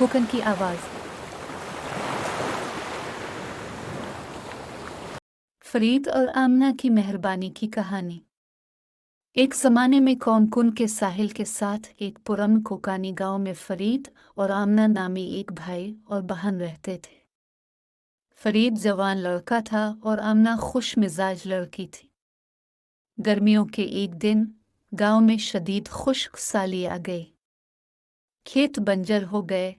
ठोकर की आवाज। फरीद और आमना की मेहरबानी की कहानी। एक ज़माने में कोनकुन के साहिल के साथ एक पुरम कोकानी गांव में फरीद और आमना नामी एक भाई और बहन रहते थे। फरीद जवान लड़का था और आमना खुश मिजाज लड़की थी। गर्मियों के एक दिन गांव में शदीद खुश्क साली आ गई। खेत बंजर हो गए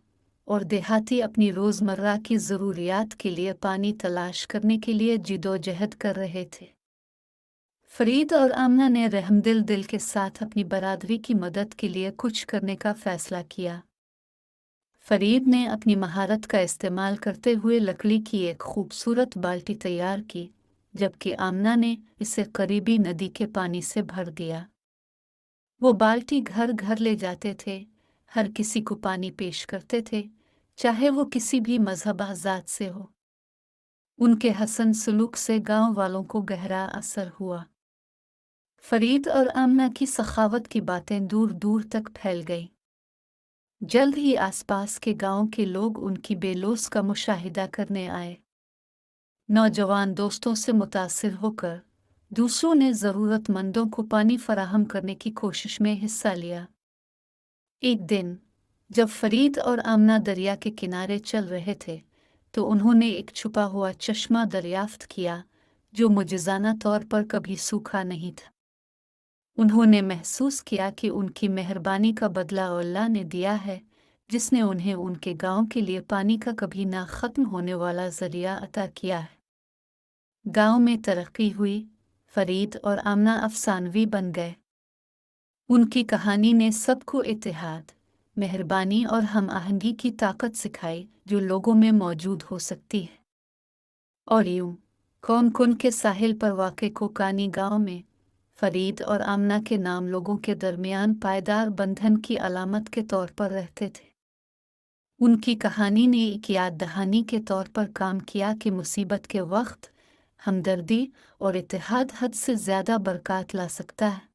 और देहाती अपनी रोज़मर्रा की ज़रूरियात के लिए पानी तलाश करने के लिए जिदोजहद कर रहे थे। फरीद और आमना ने रहमदिल दिल के साथ अपनी बरादरी की मदद के लिए कुछ करने का फ़ैसला किया। फरीद ने अपनी महारत का इस्तेमाल करते हुए लकड़ी की एक खूबसूरत बाल्टी तैयार की, जबकि आमना ने इसे करीबी नदी के पानी से भर दिया। वो बाल्टी घर घर ले जाते थे, हर किसी को पानी पेश करते थे, चाहे वो किसी भी मजहब ज़ात से हो। उनके हसन सलूक से गांव वालों को गहरा असर हुआ। फरीद और आमना की सखावत की बातें दूर दूर तक फैल गईं। जल्द ही आसपास के गांव के लोग उनकी बेलौस का मुशाहिदा करने आए। नौजवान दोस्तों से मुतासिर होकर दूसरों ने ज़रूरतमंदों को पानी फराहम करने की कोशिश में हिस्सा लिया। एक दिन जब फरीद और आमना दरिया के किनारे चल रहे थे, तो उन्होंने एक छुपा हुआ चश्मा दरियाफ्त किया जो मुजिज़ाना तौर पर कभी सूखा नहीं था। उन्होंने महसूस किया कि उनकी मेहरबानी का बदला अल्लाह ने दिया है, जिसने उन्हें उनके गांव के लिए पानी का कभी ना ख़त्म होने वाला ज़रिया अता किया है। गांव में तरक्की हुई, फरीद और आमना अफसानवी बन गए। उनकी कहानी ने सबको इत्तेहाद, मेहरबानी और हम आहंगी की ताकत सिखाई जो लोगों में मौजूद हो सकती है। और यूं कोनकुन के साहिल पर वाक़े कोकानी गांव में फरीद और आमना के नाम लोगों के दरमियान पायदार बंधन की अलामत के तौर पर रहते थे। उनकी कहानी ने एक याद दहानी के तौर पर काम किया कि मुसीबत के वक्त हमदर्दी और इत्तेहाद हद से ज़्यादा बरकत ला सकता है।